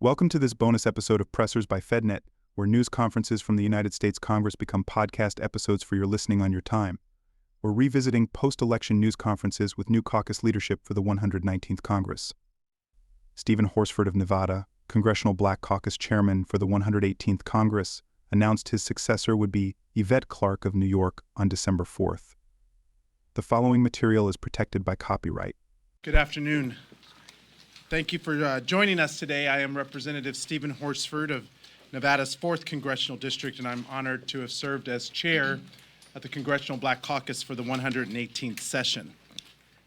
Welcome to this bonus episode of Pressers by FedNet, where news conferences from the United States Congress become podcast episodes for your listening on your time. We're revisiting post-election news conferences with new caucus leadership for the 119th Congress. Stephen Horsford of Nevada, Congressional Black Caucus chairman for the 118th Congress, announced his successor would be Yvette Clarke of New York on December 4th. The following material is protected by copyright. Good afternoon. Thank you for joining us today. I am Representative Stephen Horsford of Nevada's 4th Congressional District, and I'm honored to have served as chair of the Congressional Black Caucus for the 118th session.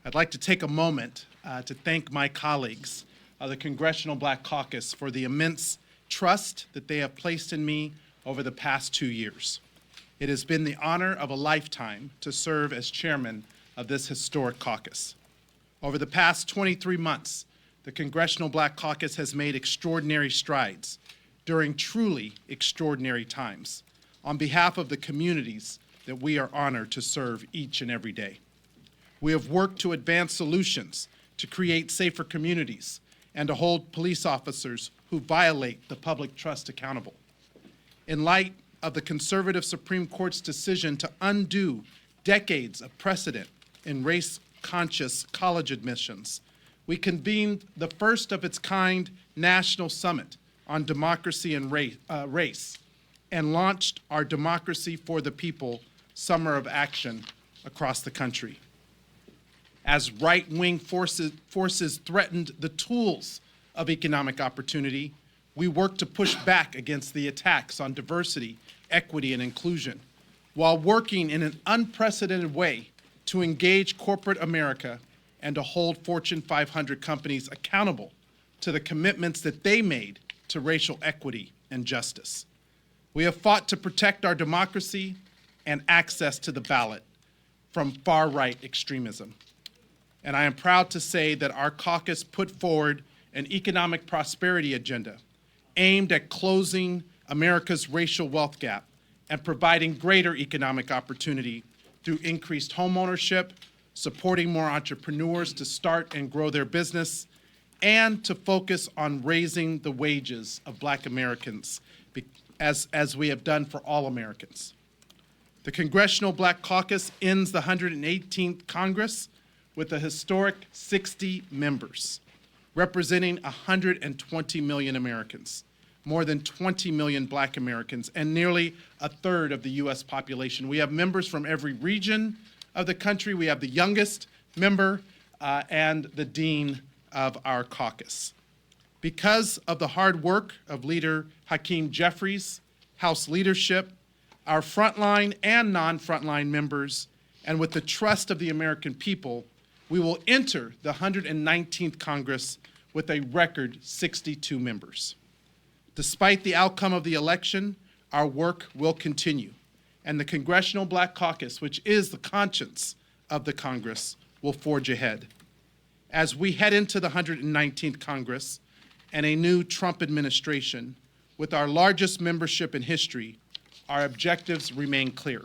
I'd like to take a moment to thank my colleagues of the Congressional Black Caucus for the immense trust that they have placed in me over the past 2 years. It has been the honor of a lifetime to serve as chairman of this historic caucus. Over the past 23 months, the Congressional Black Caucus has made extraordinary strides during truly extraordinary times on behalf of the communities that we are honored to serve each and every day. We have worked to advance solutions to create safer communities and to hold police officers who violate the public trust accountable. In light of the conservative Supreme Court's decision to undo decades of precedent in race-conscious college admissions, we convened the first of its kind national summit on democracy and race and launched our Democracy for the People Summer of Action across the country. As right-wing forces threatened the tools of economic opportunity, we worked to push back against the attacks on diversity, equity, and inclusion, while working in an unprecedented way to engage corporate America and to hold Fortune 500 companies accountable to the commitments that they made to racial equity and justice. We have fought to protect our democracy and access to the ballot from far-right extremism. And I am proud to say that our caucus put forward an economic prosperity agenda aimed at closing America's racial wealth gap and providing greater economic opportunity through increased homeownership, supporting more entrepreneurs to start and grow their business, and to focus on raising the wages of Black Americans, as we have done for all Americans. The Congressional Black Caucus ends the 118th Congress with a historic 60 members, representing 120 million Americans, more than 20 million Black Americans, and nearly a third of the U.S. population. We have members from every region of the country. We have the youngest member and the dean of our caucus. Because of the hard work of Leader Hakeem Jeffries, House leadership, our frontline and non-frontline members, and with the trust of the American people, we will enter the 119th Congress with a record 62 members. Despite the outcome of the election, our work will continue, and the Congressional Black Caucus, which is the conscience of the Congress, will forge ahead. As we head into the 119th Congress and a new Trump administration, with our largest membership in history, our objectives remain clear.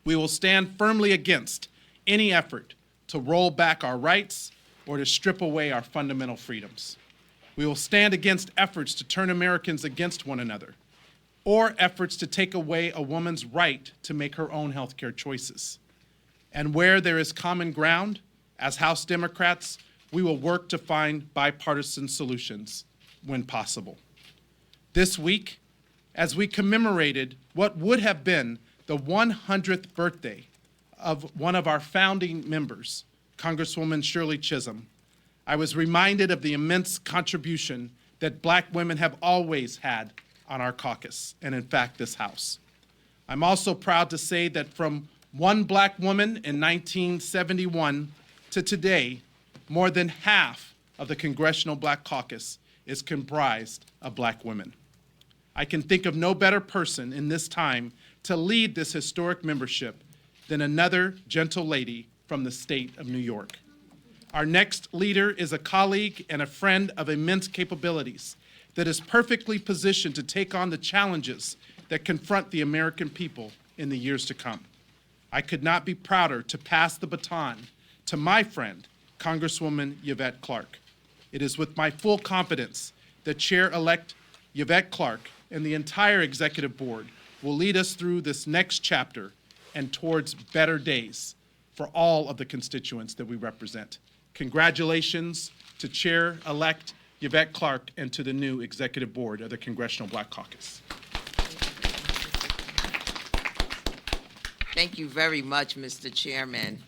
We will stand firmly against any effort to roll back our rights or to strip away our fundamental freedoms. We will stand against efforts to turn Americans against one another, or efforts to take away a woman's right to make her own health care choices. And where there is common ground, as House Democrats, we will work to find bipartisan solutions when possible. This week, as we commemorated what would have been the 100th birthday of one of our founding members, Congresswoman Shirley Chisholm, I was reminded of the immense contribution that Black women have always had on our caucus, and in fact, this House. I'm also proud to say that from one Black woman in 1971 to today, more than half of the Congressional Black Caucus is comprised of Black women. I can think of no better person in this time to lead this historic membership than another gentle lady from the state of New York. Our next leader is a colleague and a friend of immense capabilities that is perfectly positioned to take on the challenges that confront the American people in the years to come. I could not be prouder to pass the baton to my friend, Congresswoman Yvette Clarke. It is with my full confidence that Chair-elect Yvette Clarke and the entire Executive Board will lead us through this next chapter and towards better days for all of the constituents that we represent. Congratulations to Chair-elect Yvette Clarke and to the new Executive Board of the Congressional Black Caucus. Thank you very much, Mr. Chairman.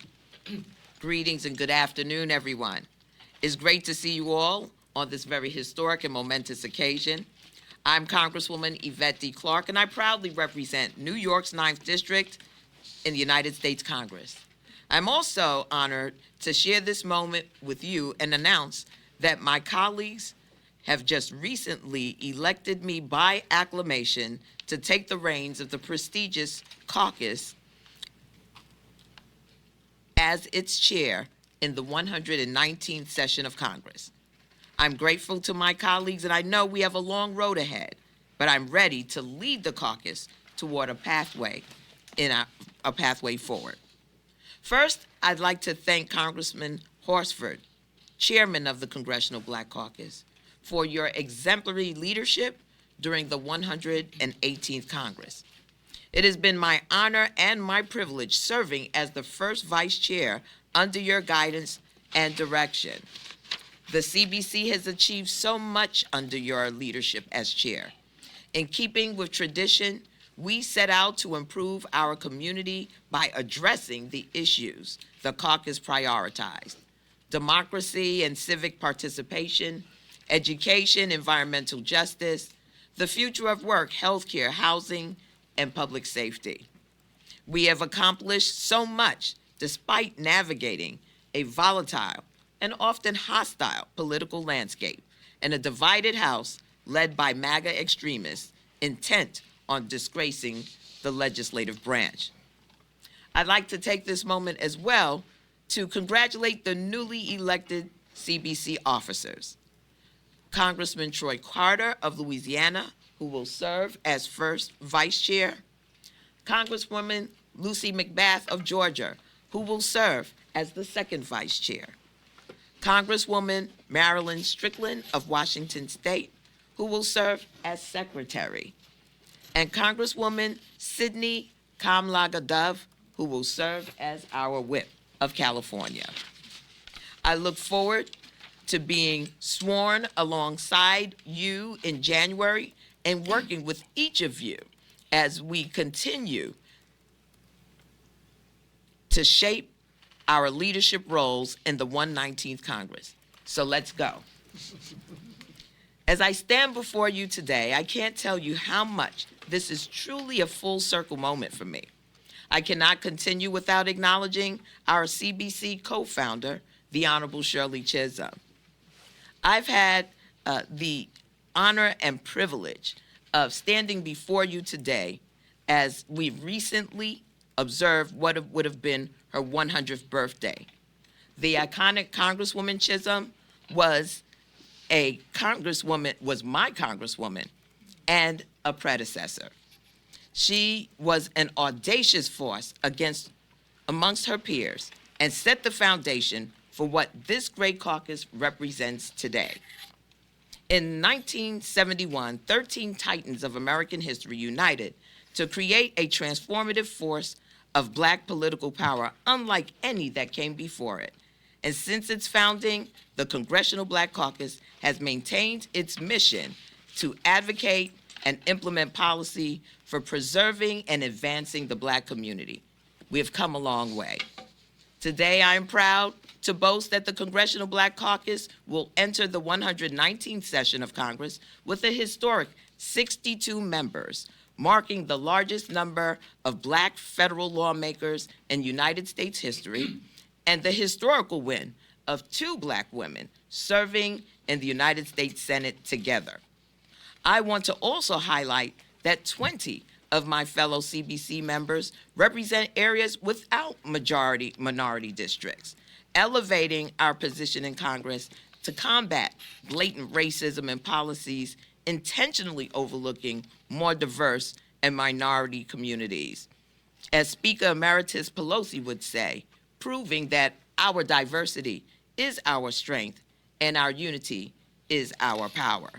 Greetings and good afternoon, everyone. It's great to see you all on this very historic and momentous occasion. I'm Congresswoman Yvette D. Clarke, and I proudly represent New York's 9th District in the United States Congress. I'm also honored to share this moment with you and announce that my colleagues have just recently elected me by acclamation to take the reins of the prestigious caucus as its chair in the 119th session of Congress. I'm grateful to my colleagues, and I know we have a long road ahead, but I'm ready to lead the caucus toward a pathway forward. First, I'd like to thank Congressman Horsford, Chairman of the Congressional Black Caucus, for your exemplary leadership during the 118th Congress. It has been my honor and my privilege serving as the first vice chair under your guidance and direction. The CBC has achieved so much under your leadership as chair. In keeping with tradition, we set out to improve our community by addressing the issues the caucus prioritized: democracy and civic participation, education, environmental justice, the future of work, healthcare, housing, and public safety. We have accomplished so much despite navigating a volatile and often hostile political landscape and a divided House led by MAGA extremists intent on disgracing the legislative branch. I'd like to take this moment as well to congratulate the newly elected CBC officers. Congressman Troy Carter of Louisiana, who will serve as first vice chair. Congresswoman Lucy McBath of Georgia, who will serve as the second vice chair. Congresswoman Marilyn Strickland of Washington State, who will serve as secretary. And Congresswoman Sydney Kamlaga-Dove, who will serve as our whip of California. I look forward to being sworn alongside you in January and working with each of you as we continue to shape our leadership roles in the 119th Congress. So let's go. As I stand before you today, I can't tell you how much this is truly a full circle moment for me. I cannot continue without acknowledging our CBC co-founder, the Honorable Shirley Chisholm. I've had the honor and privilege of standing before you today as we recently observed what would have been her 100th birthday. The iconic Congresswoman Chisholm was my congresswoman and a predecessor. She was an audacious force amongst her peers and set the foundation for what this great caucus represents today. In 1971, 13 titans of American history united to create a transformative force of Black political power unlike any that came before it. And since its founding, the Congressional Black Caucus has maintained its mission to advocate and implement policy for preserving and advancing the Black community. We have come a long way. Today, I am proud to boast that the Congressional Black Caucus will enter the 119th session of Congress with a historic 62 members, marking the largest number of Black federal lawmakers in United States history, and the historical win of 2 Black women serving in the United States Senate together. I want to also highlight that 20 of my fellow CBC members represent areas without minority districts, elevating our position in Congress to combat blatant racism and policies intentionally overlooking more diverse and minority communities. As Speaker Emeritus Pelosi would say, proving that our diversity is our strength and our unity is our power.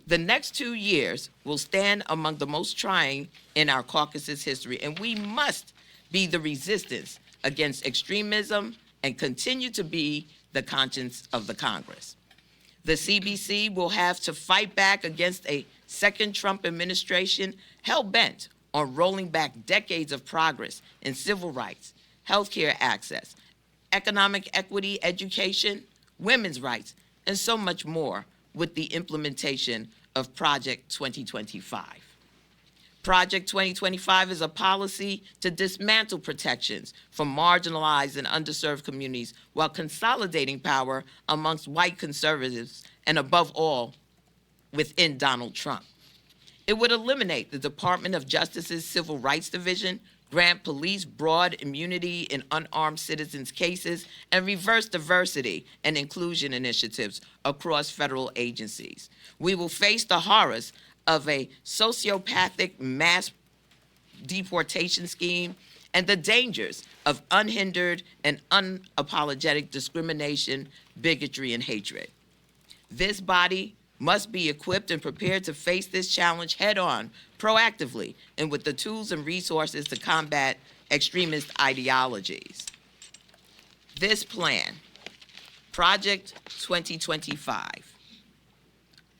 The next 2 years will stand among the most trying in our caucus's history, and we must be the resistance against extremism and continue to be the conscience of the Congress. The CBC will have to fight back against a second Trump administration hell-bent on rolling back decades of progress in civil rights, healthcare access, economic equity, education, women's rights, and so much more with the implementation of Project 2025. Project 2025 is a policy to dismantle protections for marginalized and underserved communities while consolidating power amongst white conservatives and, above all, within Donald Trump. It would eliminate the Department of Justice's Civil Rights Division, grant police broad immunity in unarmed citizens' cases, and reverse diversity and inclusion initiatives across federal agencies. We will face the horrors of a sociopathic mass deportation scheme and the dangers of unhindered and unapologetic discrimination, bigotry, and hatred. This body must be equipped and prepared to face this challenge head-on, proactively, and with the tools and resources to combat extremist ideologies. This plan, Project 2025,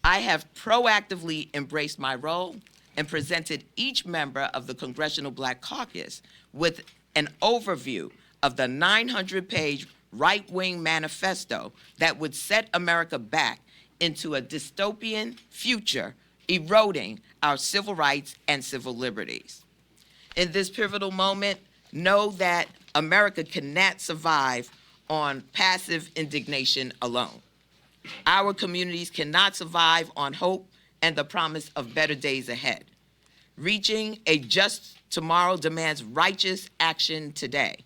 I have proactively embraced my role and presented each member of the Congressional Black Caucus with an overview of the 900-page right-wing manifesto that would set America back into a dystopian future, eroding our civil rights and civil liberties. In this pivotal moment, know that America cannot survive on passive indignation alone. Our communities cannot survive on hope and the promise of better days ahead. Reaching a just tomorrow demands righteous action today.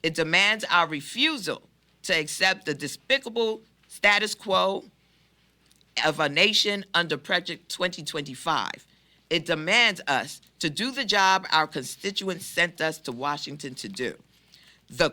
It demands our refusal to accept the despicable status quo of a nation under Project 2025. It demands us to do the job our constituents sent us to Washington to do. The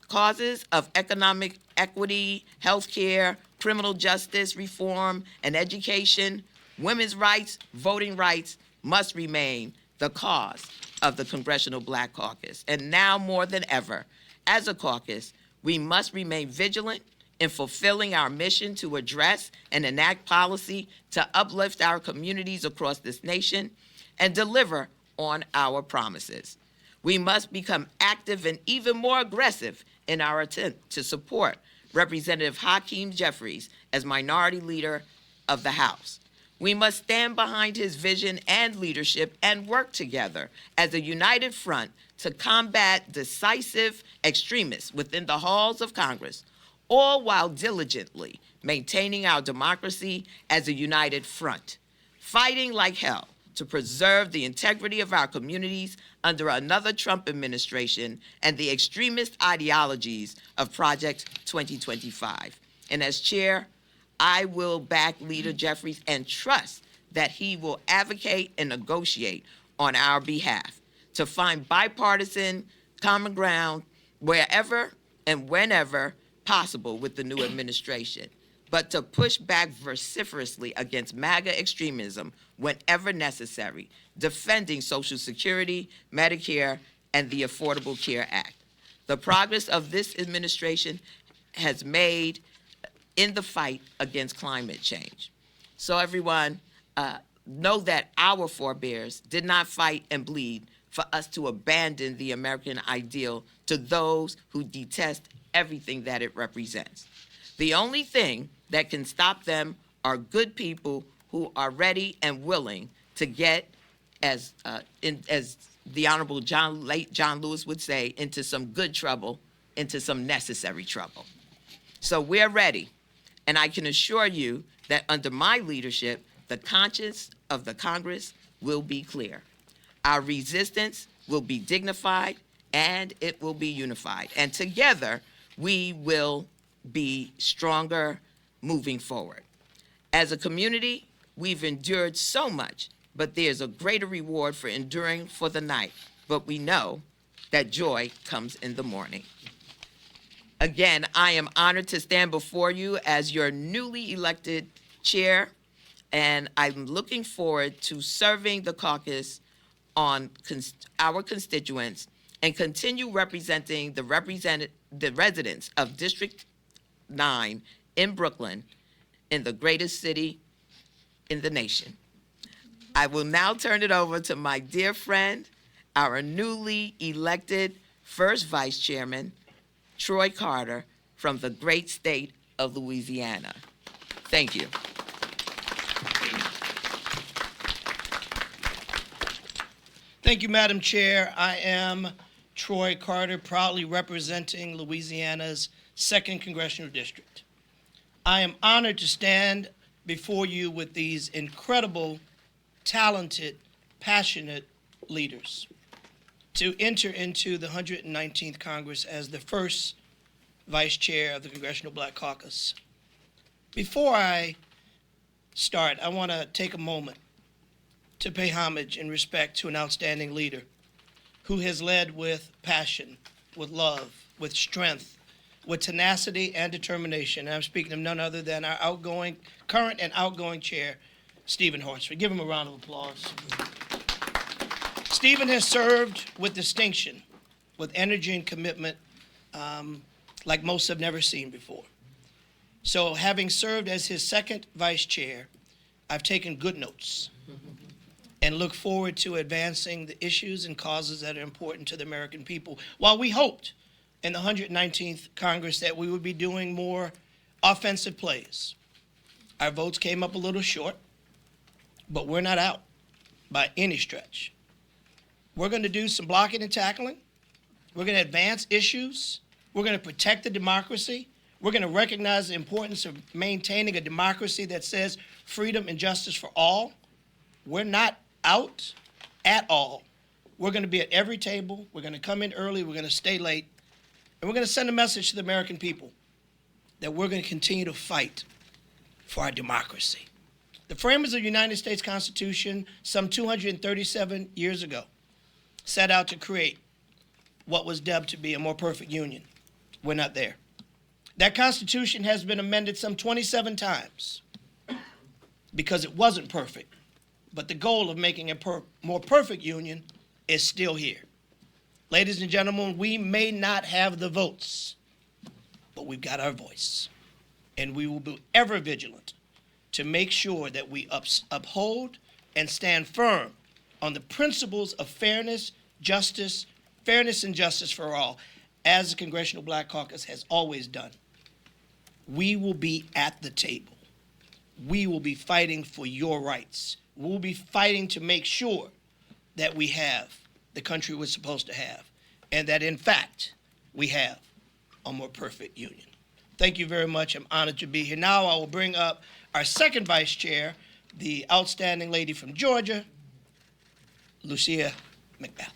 causes of economic equity, healthcare, criminal justice reform, and education, women's rights, voting rights must remain the cause of the Congressional Black Caucus. And now more than ever, as a caucus, we must remain vigilant in fulfilling our mission to address and enact policy to uplift our communities across this nation and deliver on our promises. We must become active and even more aggressive in our attempt to support Representative Hakeem Jeffries as Minority Leader of the House. We must stand behind his vision and leadership and work together as a united front to combat decisive extremists within the halls of Congress, all while diligently maintaining our democracy as a united front, fighting like hell to preserve the integrity of our communities under another Trump administration and the extremist ideologies of Project 2025. And as chair, I will back Leader Jeffries and trust that he will advocate and negotiate on our behalf to find bipartisan common ground wherever and whenever possible with the new administration, but to push back vociferously against MAGA extremism whenever necessary, defending Social Security, Medicare, and the Affordable Care Act. The progress of this administration has made in the fight against climate change. So everyone, know that our forebears did not fight and bleed for us to abandon the American ideal to those who detest everything that it represents. The only thing that can stop them are good people who are ready and willing to get, as the Honorable late John Lewis would say, into some good trouble, into some necessary trouble. So we're ready, and I can assure you that under my leadership, the conscience of the Congress will be clear. Our resistance will be dignified, and it will be unified. And together, we will be stronger moving forward. As a community, we've endured so much, but there's a greater reward for enduring for the night. But we know that joy comes in the morning. Again, I am honored to stand before you as your newly elected chair and I'm looking forward to serving the caucus on our constituents and continue representing the residents of District 9 in Brooklyn, in the greatest city in the nation. I will now turn it over to my dear friend, our newly elected first vice chairman, Troy Carter, from the great state of Louisiana. Thank you. Thank you, Madam Chair. I am Troy Carter, proudly representing Louisiana's 2nd Congressional District. I am honored to stand before you with these incredible, talented, passionate leaders to enter into the 119th Congress as the first Vice Chair of the Congressional Black Caucus. Before I start, I want to take a moment to pay homage and respect to an outstanding leader who has led with passion, with love, with strength, with tenacity and determination. And I'm speaking of none other than our current and outgoing chair, Stephen Horsford. Give him a round of applause. Stephen has served with distinction, with energy and commitment like most have never seen before. So having served as his 2nd vice chair, I've taken good notes and look forward to advancing the issues and causes that are important to the American people. While we hoped in the 119th Congress that we would be doing more offensive plays, our votes came up a little short, but we're not out by any stretch. We're going to do some blocking and tackling. We're going to advance issues. We're going to protect the democracy. We're going to recognize the importance of maintaining a democracy that says freedom and justice for all. We're not out at all. We're going to be at every table. We're going to come in early. We're going to stay late. And we're going to send a message to the American people that we're going to continue to fight for our democracy. The framers of the United States Constitution, some 237 years ago, set out to create what was dubbed to be a more perfect union. We're not there. That Constitution has been amended some 27 times because it wasn't perfect. But the goal of making a more perfect union is still here. Ladies and gentlemen, we may not have the votes, but we've got our voice. And we will be ever vigilant to make sure that we uphold and stand firm on the principles of fairness and justice for all, as the Congressional Black Caucus has always done. We will be at the table. We will be fighting for your rights. We'll be fighting to make sure that we have the country we're supposed to have, and that, in fact, we have a more perfect union. Thank you very much. I'm honored to be here. Now I will bring up our 2nd vice chair, the outstanding lady from Georgia, Lucia McBath.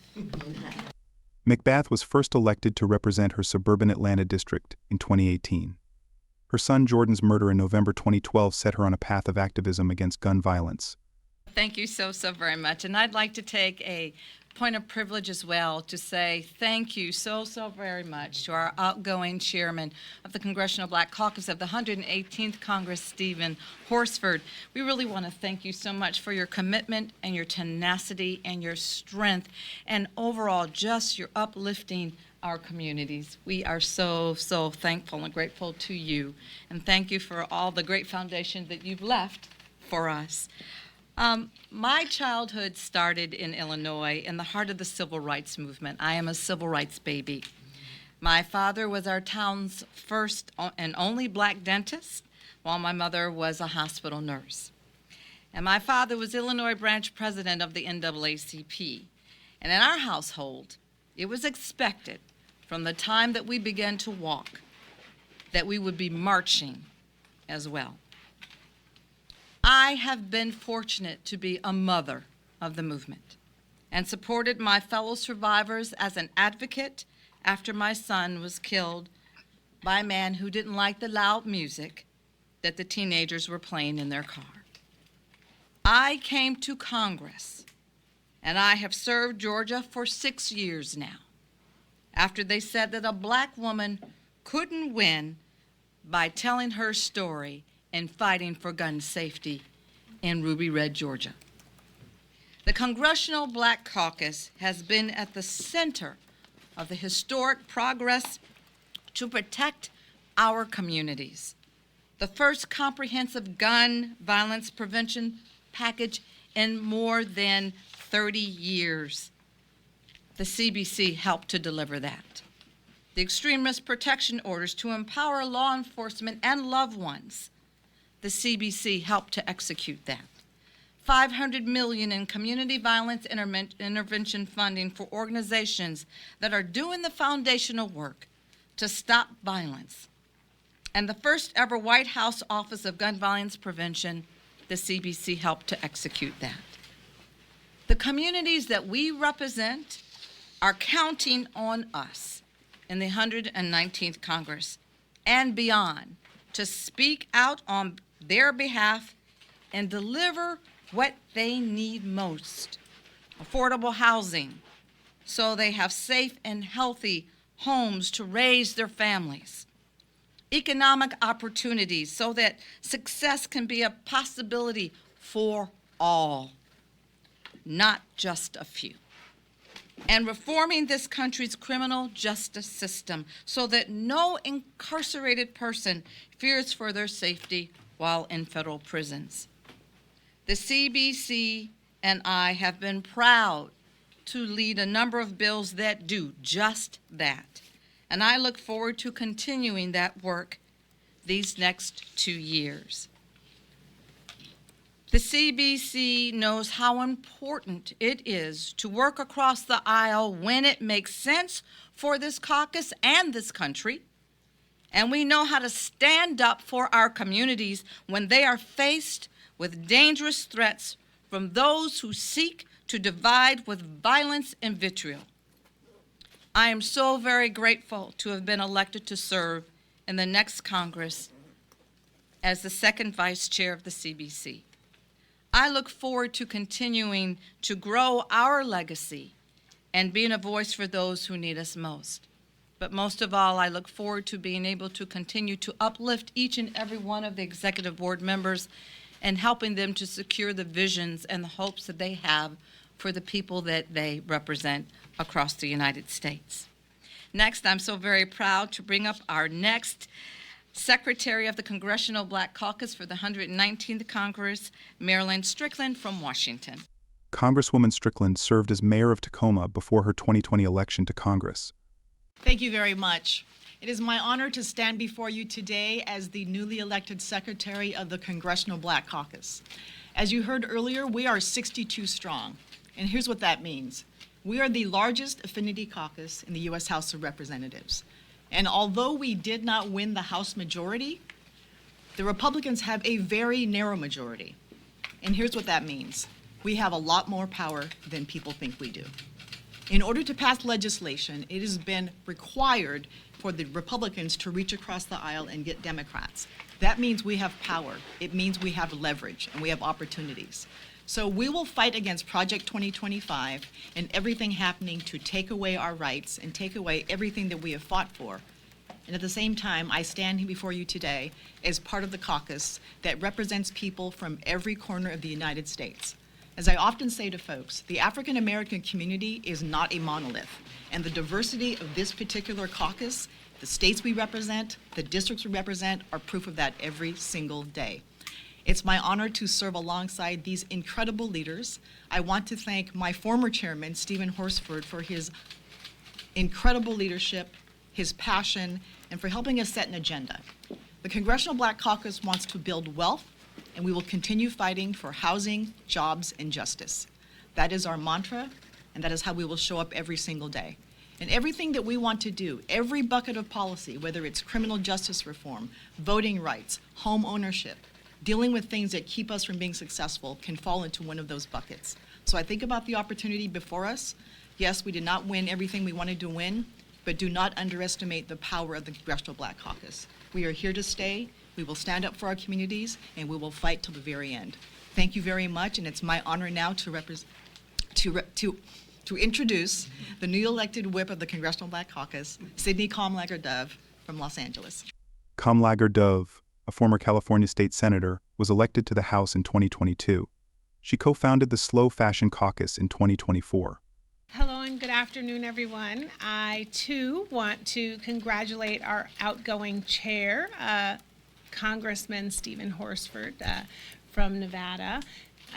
McBath was first elected to represent her suburban Atlanta district in 2018. Her son Jordan's murder in November 2012 set her on a path of activism against gun violence. Thank you so very much. And I'd like to take a point of privilege as well to say thank you so very much to our outgoing chairman of the Congressional Black Caucus of the 118th Congress, Stephen Horsford. We really want to thank you so much for your commitment and your tenacity and your strength and overall just your uplifting our communities. We are so thankful and grateful to you. And thank you for all the great foundation that you've left for us. My childhood started in Illinois in the heart of the civil rights movement. I am a civil rights baby. My father was our town's first and only black dentist, while my mother was a hospital nurse. And my father was Illinois branch president of the NAACP. And in our household, it was expected from the time that we began to walk that we would be marching as well. I have been fortunate to be a mother of the movement and supported my fellow survivors as an advocate after my son was killed by a man who didn't like the loud music that the teenagers were playing in their car. I came to Congress, and I have served Georgia for 6 years now, after they said that a black woman couldn't win by telling her story and fighting for gun safety in Ruby Red, Georgia. The Congressional Black Caucus has been at the center of the historic progress to protect our communities. The first comprehensive gun violence prevention package in more than 30 years. The CBC helped to deliver that. The extremist protection orders to empower law enforcement and loved ones. The CBC helped to execute that. $500 million in community violence intervention funding for organizations that are doing the foundational work to stop violence. And the first ever White House Office of Gun Violence Prevention, the CBC helped to execute that. The communities that we represent are counting on us in the 119th Congress and beyond to speak out on their behalf and deliver what they need most: affordable housing, so they have safe and healthy homes to raise their families; economic opportunities, so that success can be a possibility for all, not just a few; and reforming this country's criminal justice system so that no incarcerated person fears for their safety while in federal prisons. The CBC and I have been proud to lead a number of bills that do just that, and I look forward to continuing that work these next 2 years. The CBC knows how important it is to work across the aisle when it makes sense for this caucus and this country, and we know how to stand up for our communities when they are faced with dangerous threats from those who seek to divide with violence and vitriol. I am so very grateful to have been elected to serve in the next Congress as the second vice chair of the CBC. I look forward to continuing to grow our legacy and being a voice for those who need us most. But most of all, I look forward to being able to continue to uplift each and every one of the executive board members and helping them to secure the visions and the hopes that they have for the people that they represent across the United States. Next, I'm so very proud to bring up our next Secretary of the Congressional Black Caucus for the 119th Congress, Marilyn Strickland from Washington. Congresswoman Strickland served as mayor of Tacoma before her 2020 election to Congress. Thank you very much. It is my honor to stand before you today as the newly elected Secretary of the Congressional Black Caucus. As you heard earlier, we are 62 strong, and here's what that means. We are the largest affinity caucus in the U.S. House of Representatives. And although we did not win the House majority, the Republicans have a very narrow majority. And here's what that means. We have a lot more power than people think we do. In order to pass legislation, it has been required for the Republicans to reach across the aisle and get Democrats. That means we have power. It means we have leverage and we have opportunities. So we will fight against Project 2025 and everything happening to take away our rights and take away everything that we have fought for. And at the same time, I stand here before you today as part of the caucus that represents people from every corner of the United States. As I often say to folks, the African American community is not a monolith, and the diversity of this particular caucus, the states we represent, the districts we represent, are proof of that every single day. It's my honor to serve alongside these incredible leaders. I want to thank my former chairman, Stephen Horsford, for his incredible leadership, his passion, and for helping us set an agenda. The Congressional Black Caucus wants to build wealth, and we will continue fighting for housing, jobs, and justice. That is our mantra, and that is how we will show up every single day. And everything that we want to do, every bucket of policy, whether it's criminal justice reform, voting rights, home ownership, dealing with things that keep us from being successful, can fall into one of those buckets. So I think about the opportunity before us. Yes, we did not win everything we wanted to win, but do not underestimate the power of the Congressional Black Caucus. We are here to stay. We will stand up for our communities, and we will fight till the very end. Thank you very much, and it's my honor now to introduce the newly elected whip of the Congressional Black Caucus, Sidney Comlager Dove from Los Angeles. Comlager Dove, a former California state senator, was elected to the House in 2022. She co-founded the Slow Fashion Caucus in 2024. Hello and good afternoon, everyone. I, too, want to congratulate our outgoing chair, Congressman Stephen Horsford from Nevada.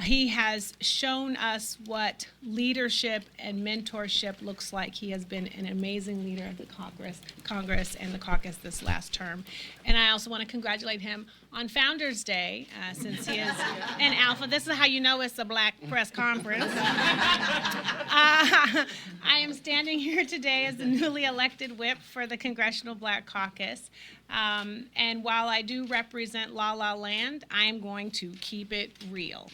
He has shown us what leadership and mentorship looks like. He has been an amazing leader of the Congress and the caucus this last term. And I also want to congratulate him on Founders Day, since he is an alpha. This is how you know it's a Black press conference. I am standing here today as the newly elected whip for the Congressional Black Caucus. And while I do represent La La Land, I am going to keep it real.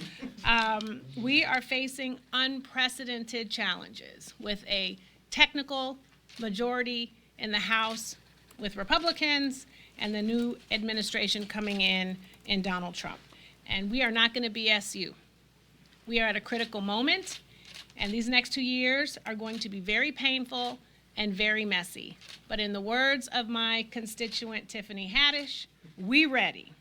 We are facing unprecedented challenges with a technical majority in the House with Republicans and the new administration coming in Donald Trump. And we are not going to be SU. We are at a critical moment, and these next 2 years are going to be very painful and very messy. But in the words of my constituent Tiffany Haddish, we ready.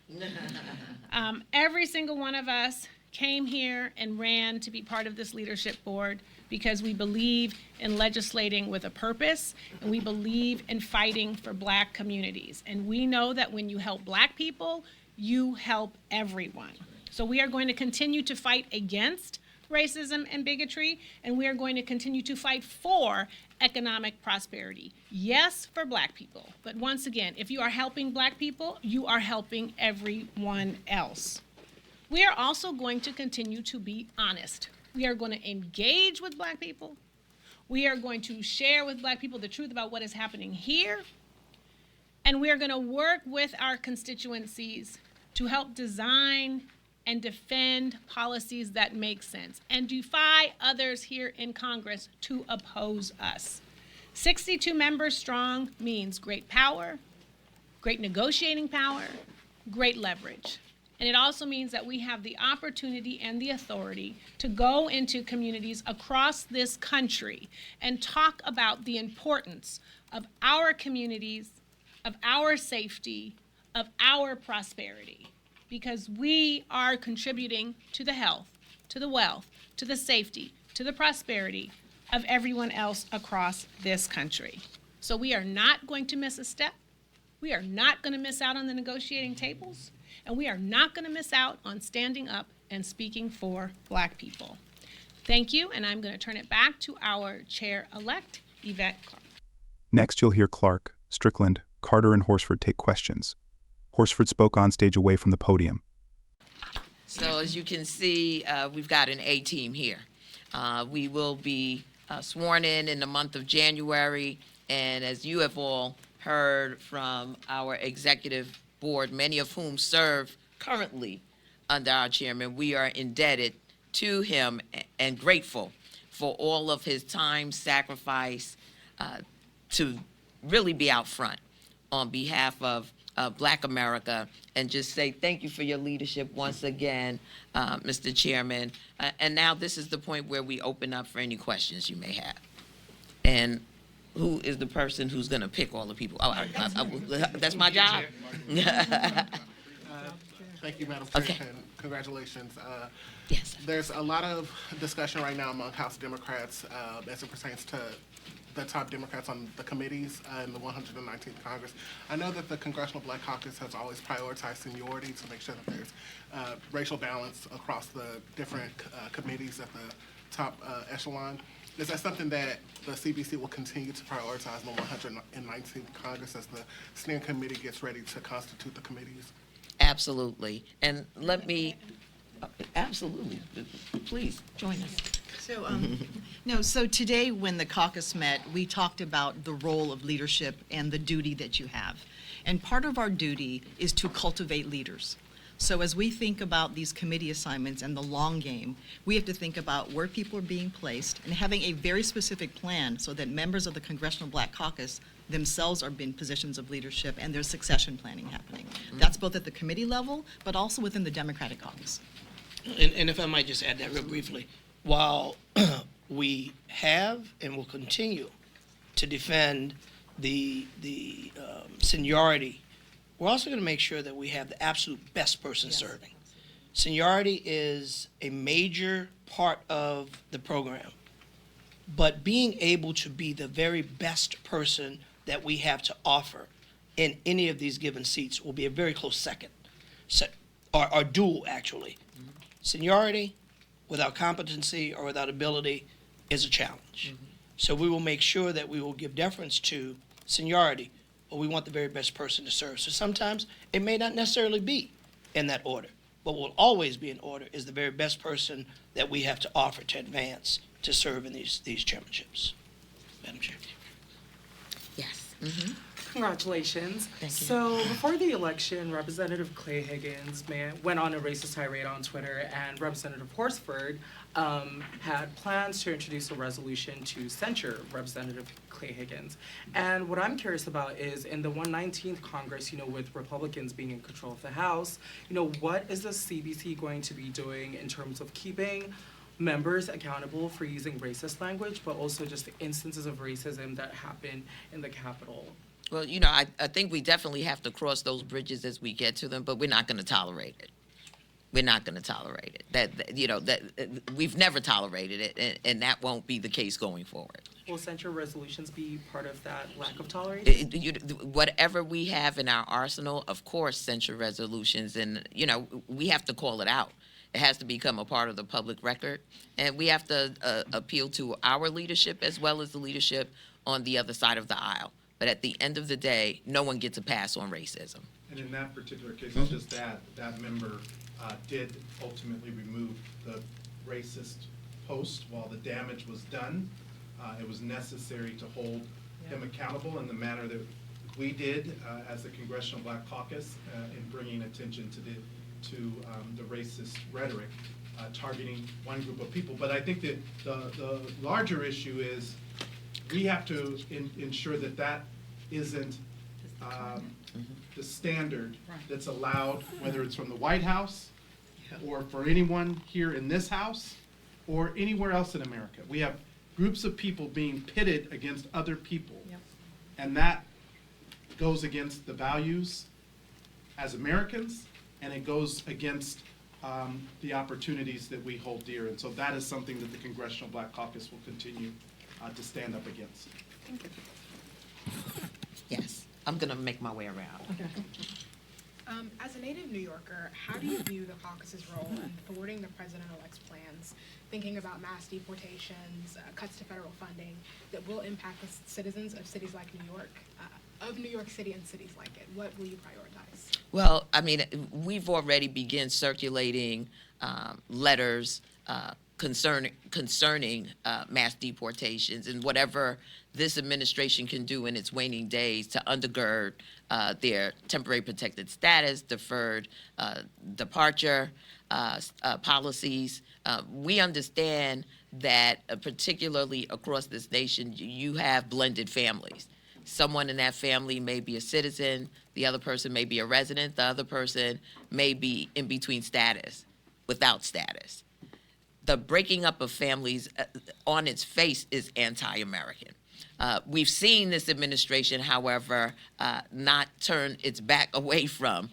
Every single one of us came here and ran to be part of this leadership board because we believe in legislating with a purpose, and we believe in fighting for Black communities. And we know that when you help Black people, you help everyone. So we are going to continue to fight against racism and bigotry, and we are going to continue to fight for economic prosperity. Yes, for Black people, but once again, if you are helping Black people, you are helping everyone else. We are also going to continue to be honest. We are going to engage with Black people. We are going to share with Black people the truth about what is happening here, and we are going to work with our constituencies to help design and defend policies that make sense, and defy others here in Congress to oppose us. 62 members strong means great power, great negotiating power, great leverage. And it also means that we have the opportunity and the authority to go into communities across this country and talk about the importance of our communities, of our safety, of our prosperity. Because we are contributing to the health, to the wealth, to the safety, to the prosperity of everyone else across this country. So we are not going to miss a step. We are not going to miss out on the negotiating tables, and we are not going to miss out on standing up and speaking for Black people. Thank you, and I'm going to turn it back to our chair-elect, Yvette Clark. Next, you'll hear Clark, Strickland, Carter, and Horsford take questions. Horsford spoke on stage away from the podium. So as you can see, we've got an A team here. We will be sworn in the month of January, and as you have all heard from our executive board, many of whom serve currently under our chairman, we are indebted to him and grateful for all of his time, sacrifice, to really be out front on behalf of Black America, and just say thank you for your leadership once again, Mr. Chairman. And now this is the point where we open up for any questions you may have. And who is the person who's going to pick all the people? Oh, that's my job? Thank you, Madam Chair, Okay. and congratulations. Yes. There's a lot of discussion right now among House Democrats as it pertains to the top Democrats on the committees in the 119th Congress. I know that the Congressional Black Caucus has always prioritized seniority to make sure that there's racial balance across the different committees at the top echelon. Is that something that the CBC will continue to prioritize in the 119th Congress as the steering committee gets ready to constitute the committees? Absolutely. And let me, absolutely, please join us. So today when the caucus met, we talked about the role of leadership and the duty that you have. And part of our duty is to cultivate leaders. So as we think about these committee assignments and the long game, we have to think about where people are being placed and having a very specific plan so that members of the Congressional Black Caucus themselves are in positions of leadership and there's succession planning happening. That's both at the committee level, but also within the Democratic caucus. And if I might just add that real briefly, while we have and will continue to defend the seniority, we're also going to make sure that we have the absolute best person serving. Seniority is a major part of the program, but being able to be the very best person that we have to offer in any of these given seats will be a very close second, or dual, actually. Seniority without competency or without ability is a challenge. So we will make sure that we will give deference to seniority, but we want the very best person to serve. So sometimes it may not necessarily be in that order, but what will always be in order is the very best person that we have to offer to advance to serve in these chairmanships. Madam Chair. Yes. Congratulations. Thank you. So before the election, Representative Clay Higgins went on a racist tirade on Twitter, and Representative Horsford had plans to introduce a resolution to censure Representative Clay Higgins. And what I'm curious about is in the 119th Congress, with Republicans being in control of the House, what is the CBC going to be doing in terms of keeping members accountable for using racist language, but also just the instances of racism that happen in the Capitol? Well, I think we definitely have to cross those bridges as we get to them, but we're not going to tolerate it. We're not going to tolerate it. We've never tolerated it, and that won't be the case going forward. Will censure resolutions be part of that lack of toleration? Whatever we have in our arsenal, of course, censure resolutions, and, we have to call it out. It has to become a part of the public record, and we have to appeal to our leadership as well as the leadership on the other side of the aisle. But at the end of the day, no one gets a pass on racism. And in that particular case, I'll just add, that member did ultimately remove the racist post while the damage was done. It was necessary to hold him accountable in the manner that we did as the Congressional Black Caucus in bringing attention to the racist rhetoric targeting one group of people. But I think that the larger issue is we have to ensure that that isn't the standard that's allowed, whether it's from the White House or for anyone here in this House or anywhere else in America. We have groups of people being pitted against other people. And that goes against the values as Americans, and it goes against the opportunities that we hold dear. And so that is something that the Congressional Black Caucus will continue to stand up against. Thank you. Yes, I'm going to make my way around. As a native New Yorker, how do you view the caucus's role in thwarting the president-elect's plans, thinking about mass deportations, cuts to federal funding that will impact the citizens of cities like New York, of New York City and cities like it? What will you prioritize? Well, we've already begun circulating letters concerning mass deportations and whatever this administration can do in its waning days to undergird their temporary protected status, deferred departure policies. We understand that particularly across this nation, you have blended families. Someone in that family may be a citizen, the other person may be a resident, the other person may be in between status, without status. The breaking up of families on its face is anti-American. We've seen this administration, however, not turn its back away from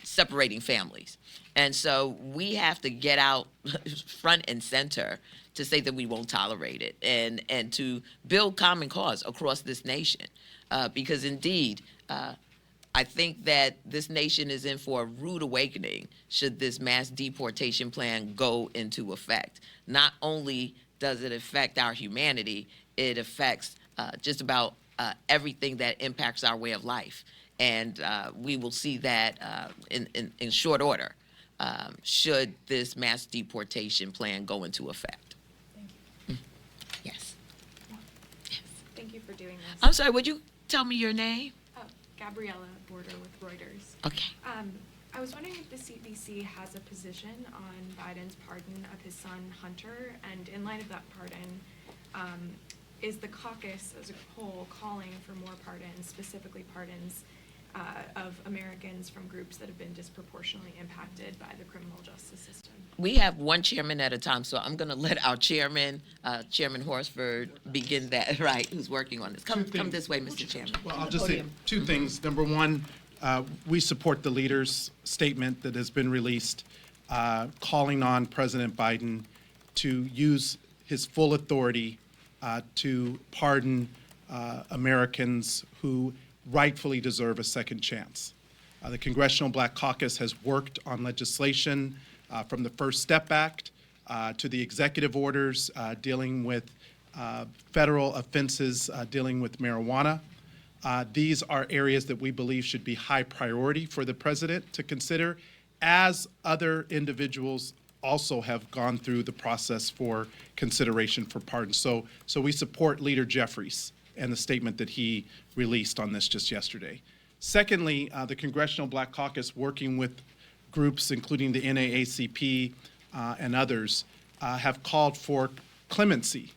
separating families. And so we have to get out front and center to say that we won't tolerate it and to build common cause across this nation. Because indeed, I think that this nation is in for a rude awakening should this mass deportation plan go into effect. Not only does it affect our humanity, it affects just about everything that impacts our way of life. And we will see that in short order should this mass deportation plan go into effect. Thank you. Yes. Thank you for doing this. I'm sorry, would you tell me your name? Gabriella Border with Reuters. Okay. I was wondering if the CBC has a position on Biden's pardon of his son Hunter, and in light of that pardon, is the caucus as a whole calling for more pardons, specifically pardons of Americans from groups that have been disproportionately impacted by the criminal justice system? We have one chairman at a time, so I'm going to let our chairman, Chairman Horsford, begin that, right, who's working on this. Come this way, Mr. Chairman. Well, I'll just say two things. Number one, we support the leader's statement that has been released, calling on President Biden to use his full authority to pardon Americans who rightfully deserve a second chance. The Congressional Black Caucus has worked on legislation from the First Step Act to the executive orders dealing with federal offenses dealing with marijuana. These are areas that we believe should be high priority for the president to consider, as other individuals also have gone through the process for consideration for pardon. So we support Leader Jeffries and the statement that he released on this just yesterday. Secondly, the Congressional Black Caucus, working with groups including the NAACP and others, have called for clemency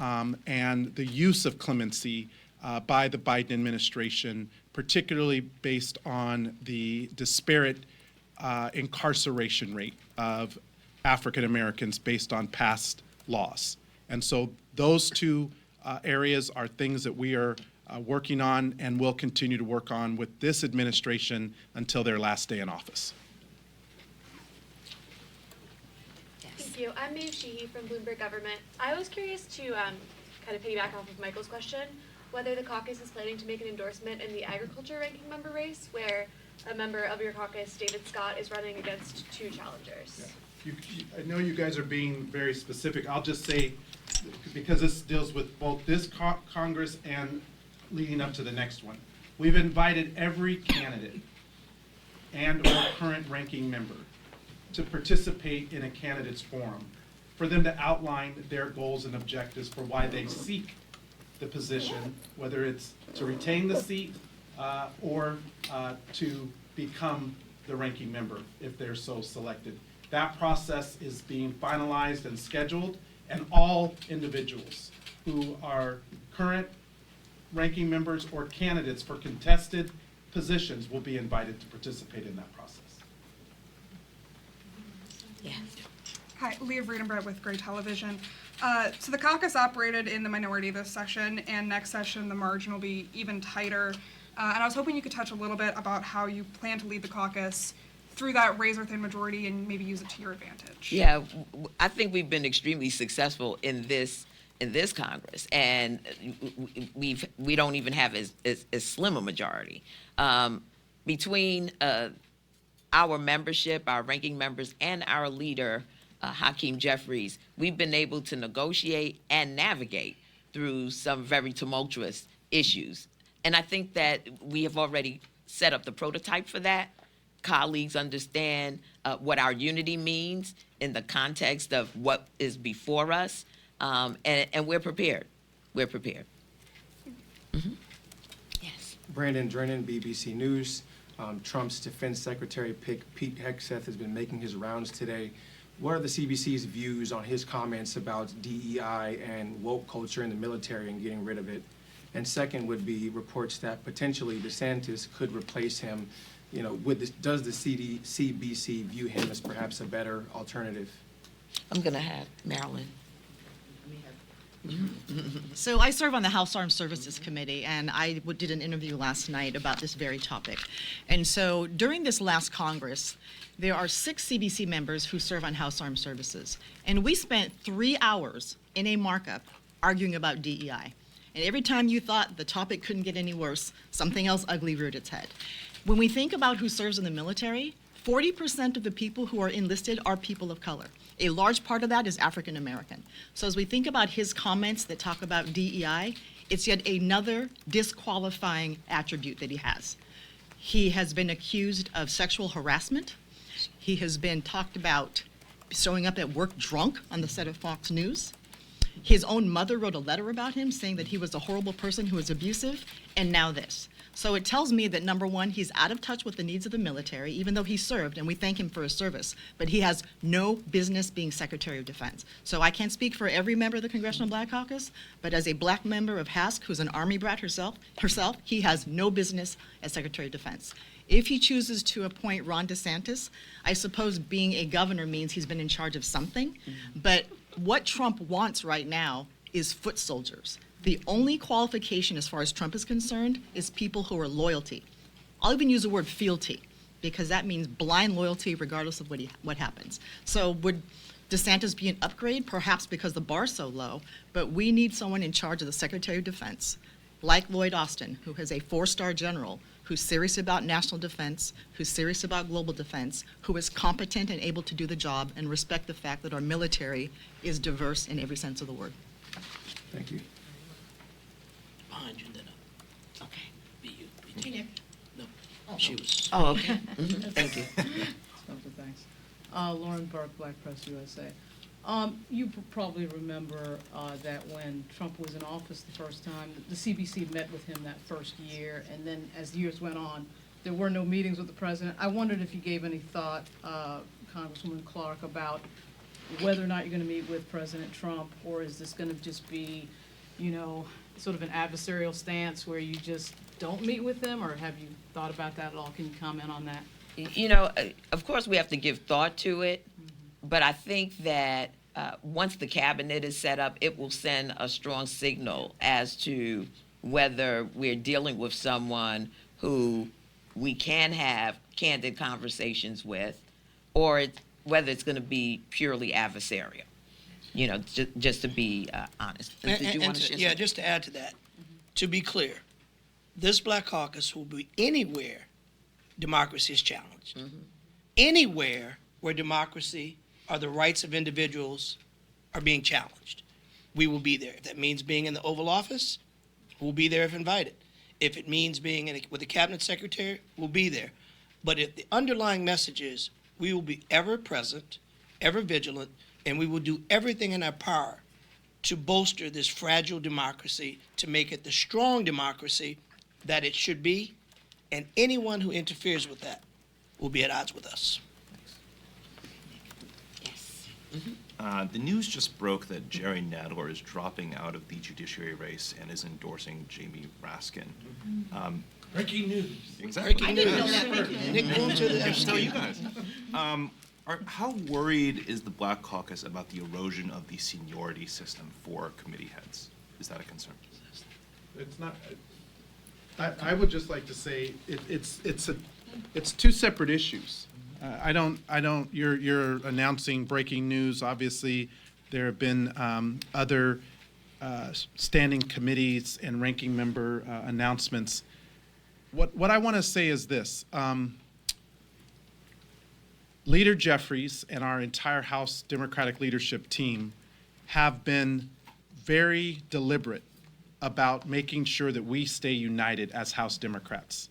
and the use of clemency by the Biden administration, particularly based on the disparate incarceration rate of African Americans based on past laws. And so those two areas are things that we are working on and will continue to work on with this administration until their last day in office. Thank you. I'm Maeve Sheehy from Bloomberg Government. I was curious to kind of piggyback off of Michael's question, whether the caucus is planning to make an endorsement in the agriculture ranking member race, where a member of your caucus, David Scott, is running against two challengers. Yeah. I know you guys are being very specific. I'll just say, because this deals with both this Congress and leading up to the next one, we've invited every candidate and or current ranking member to participate in a candidates forum for them to outline their goals and objectives for why they seek the position, whether it's to retain the seat or to become the ranking member if they're so selected. That process is being finalized and scheduled, and all individuals who are current ranking members or candidates for contested positions will be invited to participate in that process. Yes. Hi, Leah Vredenbrett with Gray Television. So the caucus operated in the minority this session, and next session the margin will be even tighter. And I was hoping you could touch a little bit about how you plan to lead the caucus through that razor-thin majority and maybe use it to your advantage. Yeah, I think we've been extremely successful in this Congress, and we don't even have as slim a majority. Between our membership, our ranking members, and our leader, Hakeem Jeffries, we've been able to negotiate and navigate through some very tumultuous issues. And I think that we have already set up the prototype for that. Colleagues understand what our unity means in the context of what is before us, and we're prepared. We're prepared. Mm-hmm. Yes. Brandon Drennan, BBC News. Trump's defense secretary Pete Hegseth has been making his rounds today. What are the CBC's views on his comments about DEI and woke culture in the military and getting rid of it? And second would be reports that potentially DeSantis could replace him. You know, does the CBC view him as perhaps a better alternative? I'm going to have Marilyn. So I serve on the House Armed Services Committee, and I did an interview last night about this very topic. And so during this last Congress, there are 6 CBC members who serve on House Armed Services. And we spent 3 hours in a markup arguing about DEI. And every time you thought the topic couldn't get any worse, something else ugly reared its head. When we think about who serves in the military, 40% of the people who are enlisted are people of color. A large part of that is African American. So as we think about his comments that talk about DEI, it's yet another disqualifying attribute that he has. He has been accused of sexual harassment. He has been talked about showing up at work drunk on the set of Fox News. His own mother wrote a letter about him saying that he was a horrible person who was abusive, and now this. So it tells me that, number one, he's out of touch with the needs of the military, even though he served, and we thank him for his service, but he has no business being Secretary of Defense. So I can't speak for every member of the Congressional Black Caucus, but as a black member of HASC, who's an Army brat herself, he has no business as Secretary of Defense. If he chooses to appoint Ron DeSantis, I suppose being a governor means he's been in charge of something, but what Trump wants right now is foot soldiers. The only qualification as far as Trump is concerned is people who are loyalty. I'll even use the word fealty, because that means blind loyalty regardless of what happens. So would DeSantis be an upgrade? Perhaps because the bar's so low, but we need someone in charge of the Secretary of Defense, like Lloyd Austin, who is a 4-star general, who's serious about national defense, who's serious about global defense, who is competent and able to do the job and respect the fact that our military is diverse in every sense of the word. Thank you. Behind you, then up. Okay. Be you. Hey, Nick. No, she was. Oh, okay. Thank you. Thanks. Lauren Burke, Black Press USA. You probably remember that when Trump was in office the first time, the CBC met with him that first year, and then as years went on, there were no meetings with the president. I wondered if you gave any thought, Congresswoman Clark, about whether or not you're going to meet with President Trump, or is this going to just be, you know, sort of an adversarial stance where you just don't meet with them, or have you thought about that at all? Can you comment on that? You know, of course, we have to give thought to it, but I think that once the cabinet is set up, it will send a strong signal as to whether we're dealing with someone who we can have candid conversations with, or whether it's going to be purely adversarial. You know, just to be honest. Did you want to share something? Just to add to that, to be clear, this Black Caucus will be anywhere democracy is challenged. Anywhere where democracy or the rights of individuals are being challenged, we will be there. If that means being in the Oval Office, we'll be there if invited. If it means being with the Cabinet Secretary, we'll be there. But if the underlying message is we will be ever present, ever vigilant, and we will do everything in our power to bolster this fragile democracy, to make it the strong democracy that it should be, and anyone who interferes with that will be at odds with us. Yes. The news just broke that Jerry Nadler is dropping out of the judiciary race and is endorsing Jamie Raskin. Breaking news. Exactly. Breaking news. Nick, go into the Tell you guys. How worried is the Black Caucus about the erosion of the seniority system for committee heads? Is that a concern? It's not. I would just like to say it's two separate issues. I don't. You're announcing breaking news. Obviously, there have been other standing committees and ranking member announcements. What I want to say is this. Leader Jeffries and our entire House Democratic leadership team have been very deliberate about making sure that we stay united as House Democrats.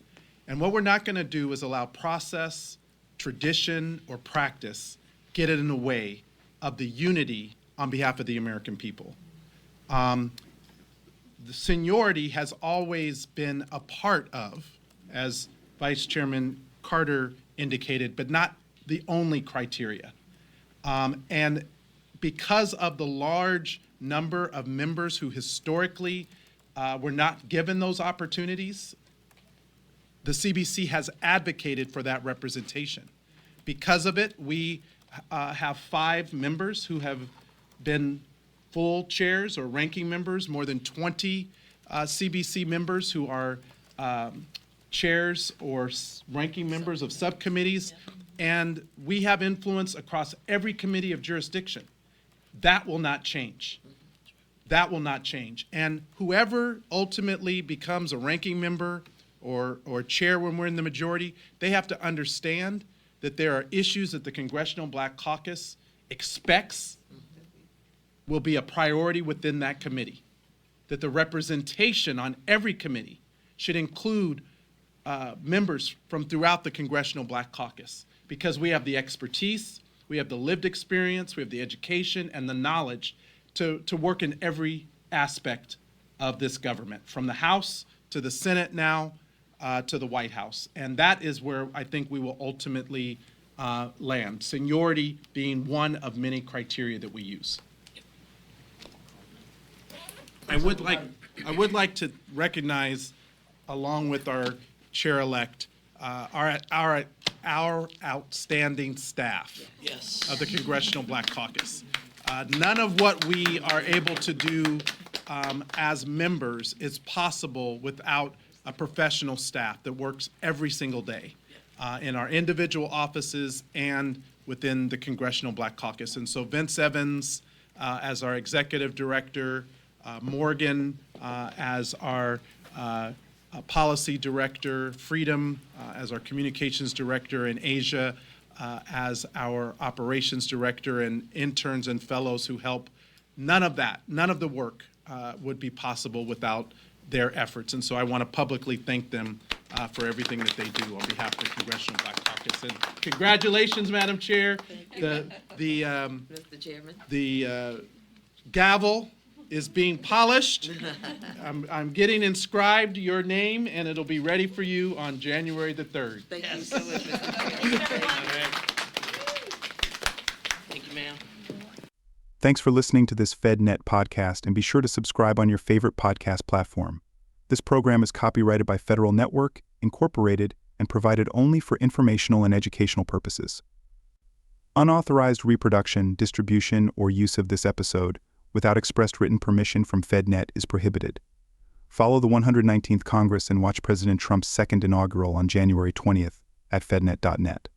And what we're not going to do is allow process, tradition, or practice get in the way of the unity on behalf of the American people. The seniority has always been a part of, as Vice Chairman Carter indicated, but not the only criteria. And because of the large number of members who historically were not given those opportunities, the CBC has advocated for that representation. Because of it, we have 5 members who have been full chairs or ranking members, more than 20 CBC members who are chairs or ranking members of subcommittees, and we have influence across every committee of jurisdiction. That will not change. That will not change. And whoever ultimately becomes a ranking member or chair when we're in the majority, they have to understand that there are issues that the Congressional Black Caucus expects will be a priority within that committee, that the representation on every committee should include members from throughout the Congressional Black Caucus, because we have the expertise, we have the lived experience, we have the education and the knowledge to work in every aspect of this government, from the House to the Senate now to the White House. And that is where I think we will ultimately land, seniority being one of many criteria that we use. I would like to recognize, along with our chair-elect, our outstanding staff of the Congressional Black Caucus. None of what we are able to do as members is possible without a professional staff that works every single day. in our individual offices and within the Congressional Black Caucus. And so Vince Evans as our executive director, Morgan as our policy director, Freedom as our communications director, and Asia as our operations director, and interns and fellows who help. None of the work would be possible without their efforts. And so I want to publicly thank them for everything that they do on behalf of the Congressional Black Caucus. And congratulations, Madam Chair. Mr. Chairman. The gavel is being polished. I'm getting inscribed your name, and it'll be ready for you on January the 3rd. Thank you so much, Mr. Chairman. Thank you, ma'am. Thanks for listening to this FedNet podcast, and be sure to subscribe on your favorite podcast platform. This program is copyrighted by Federal Network, Incorporated, and provided only for informational and educational purposes. Unauthorized reproduction, distribution, or use of this episode without expressed written permission from FedNet is prohibited. Follow the 119th Congress and watch President Trump's second inaugural on January 20th at fednet.net.